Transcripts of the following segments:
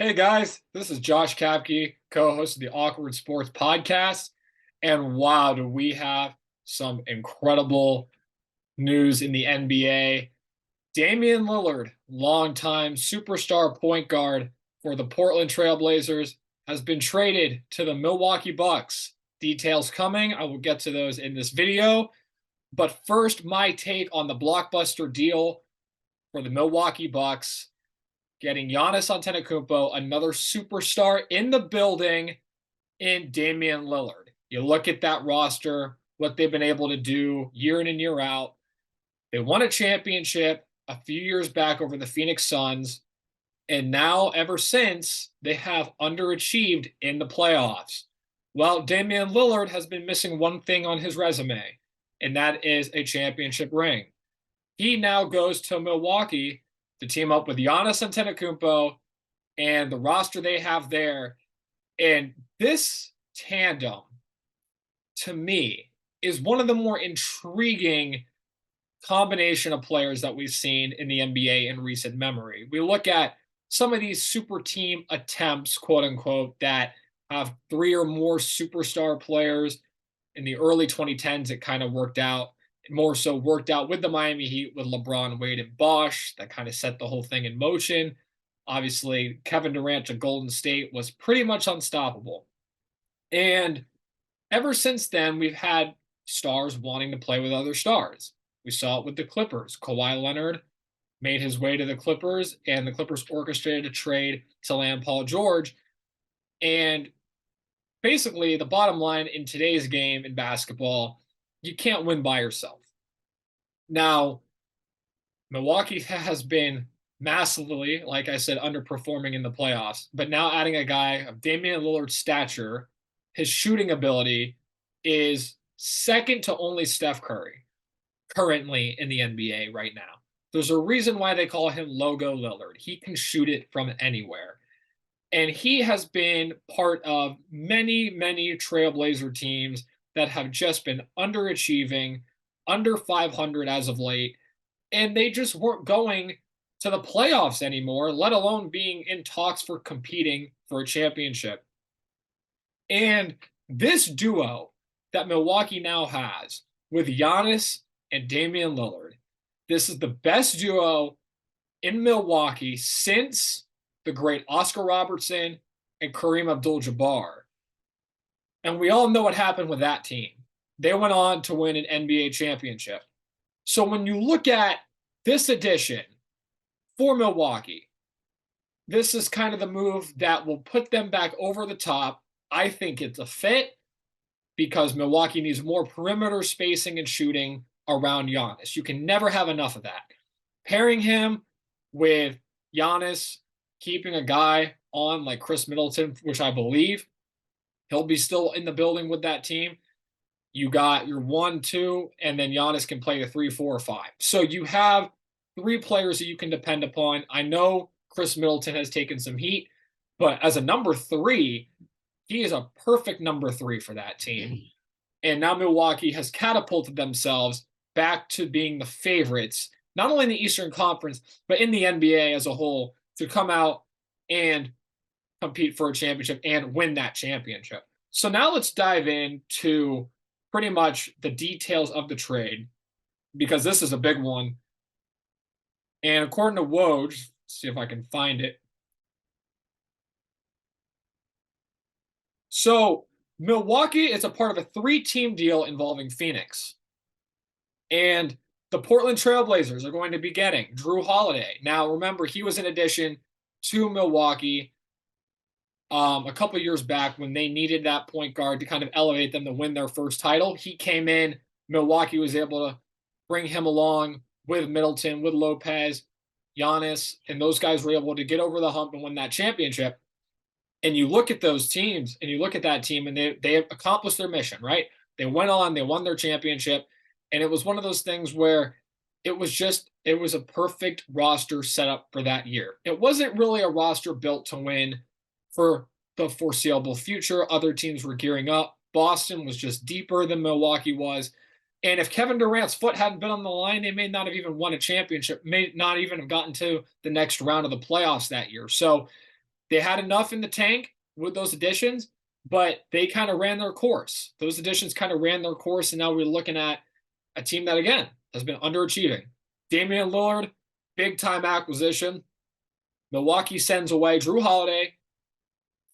Hey guys, this is Josh Kapke, co-host of the Awkward Sports Podcast. And wow, do we have some incredible news in the NBA. Damian Lillard, longtime superstar point guard for the Portland Trail Blazers, has been traded to the Milwaukee Bucks. Details coming. I will get to those in this video. But first, my take on the blockbuster deal for the Milwaukee Bucks getting Giannis Antetokounmpo, another superstar in the building, in Damian Lillard. You look at that roster, what they've been able to do year in and year out. They won a championship a few years back over the Phoenix Suns, and now ever since, they have underachieved in the playoffs. Well, Damian Lillard has been missing one thing on his resume, and that is a championship ring. He now goes to Milwaukee to team up with Giannis Antetokounmpo and the roster they have there. And this tandem, to me, is one of the more intriguing combination of players that we've seen in the NBA in recent memory. We look at some of these super team attempts, quote unquote, that have three or more superstar players. In the early 2010s, it kind of worked out. More so worked out with the Miami Heat with LeBron, Wade, and Bosh. That kind of set the whole thing in motion. Obviously, Kevin Durant to Golden State was pretty much unstoppable. And ever since then, we've had stars wanting to play with other stars. We saw it with the Clippers. Kawhi Leonard made his way to the Clippers, and the Clippers orchestrated a trade to land Paul George. And basically, the bottom line in today's game in basketball, you can't win by yourself. Now, Milwaukee has been massively, like I said, underperforming in the playoffs, but now adding a guy of Damian Lillard's stature, his shooting ability is second to only Steph Curry currently in the NBA right now. There's a reason why they call him Logo Lillard. He can shoot it from anywhere. And he has been part of many, many Trailblazer teams that have just been underachieving, under 500 as of late, and they just weren't going to the playoffs anymore, let alone being in talks for competing for a championship. And this duo that Milwaukee now has with Giannis and Damian Lillard, this is the best duo in Milwaukee since the great Oscar Robertson and Kareem Abdul-Jabbar. And we all know what happened with that team. They went on to win an NBA championship. So when you look at this addition for Milwaukee, this is kind of the move that will put them back over the top. I think it's a fit because Milwaukee needs more perimeter spacing and shooting around Giannis. You can never have enough of that. Pairing him with Giannis, keeping a guy on like Chris Middleton, which I believe he'll be still in the building with that team. You got your 1, 2, and then Giannis can play the 3, 4, or 5. So you have three players that you can depend upon. I know Chris Middleton has taken some heat, but as a number 3, he is a perfect number 3 for that team. And now Milwaukee has catapulted themselves back to being the favorites, not only in the Eastern Conference, but in the NBA as a whole, to come out and compete for a championship and win that championship. So now let's dive into pretty much the details of the trade, because this is a big one. And according to Woj, see if I can find it. So Milwaukee is a part of a 3-team deal involving Phoenix. And the Portland Trailblazers are going to be getting Drew Holiday. Now, remember, he was in addition to Milwaukee a couple years back when they needed that point guard to kind of elevate them to win their first title. He came in. Milwaukee was able to bring him along with Middleton, with Lopez, Giannis, and those guys were able to get over the hump and win that championship. And you look at those teams, and you look at that team, and they accomplished their mission, right? They went on, they won their championship, and it was one of those things where it was a perfect roster set up for that year. It wasn't really a roster built to win for the foreseeable future. Other teams were gearing up. Boston was just deeper than Milwaukee was. And if Kevin Durant's foot hadn't been on the line, they may not have even won a championship, may not even have gotten to the next round of the playoffs that year. So They had enough in the tank with those additions, but they kind of ran their course. Those additions kind of ran their course, and now we're looking at a team that, again, has been underachieving. Damian Lillard, big time acquisition. Milwaukee sends away Drew Holiday.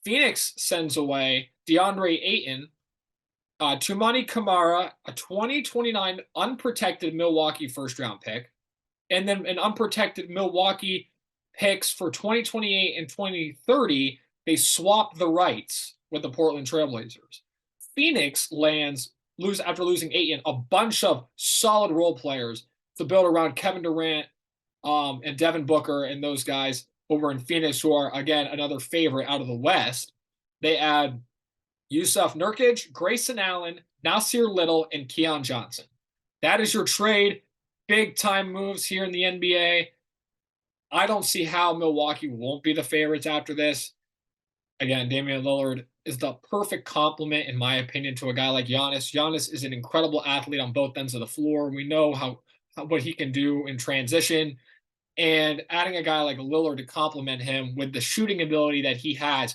Phoenix sends away DeAndre Ayton, Tumani Kamara, a 2029 unprotected Milwaukee first round pick, and then an unprotected Milwaukee picks for 2028 and 2030. They swap the rights with the Portland Trailblazers. Phoenix after losing Ayton, a bunch of solid role players to build around Kevin Durant and Devin Booker and those guys over in Phoenix, who are, again, another favorite out of the West. They add Yusuf Nurkic, Grayson Allen, Nasir Little, and Keon Johnson. That is your trade. Big time moves here in the NBA. I don't see how Milwaukee won't be the favorites after this. Again, Damian Lillard is the perfect complement, in my opinion, to a guy like Giannis. Giannis is an incredible athlete on both ends of the floor. We know what he can do in transition. And adding a guy like Lillard to complement him with the shooting ability that he has,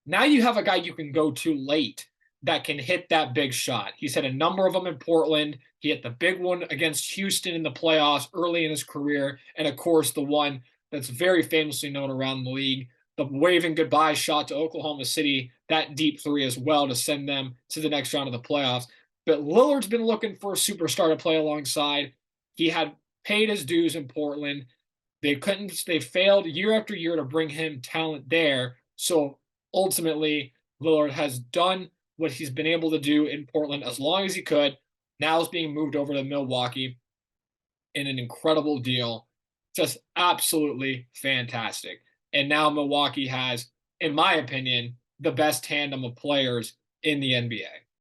now you have a guy you can go to late that can hit that big shot. He's hit a number of them in Portland. He hit the big one against Houston in the playoffs early in his career. And of course, the one that's very famously known around the league, the waving goodbye shot to Oklahoma City, that deep three as well to send them to the next round of the playoffs. But Lillard's been looking for a superstar to play alongside. He had paid his dues in Portland. They failed year after year to bring him talent there. So ultimately, Lillard has done what he's been able to do in Portland as long as he could. Now is being moved over to Milwaukee in an incredible deal. Just absolutely fantastic. And now Milwaukee has, in my opinion, the best tandem of players in the NBA.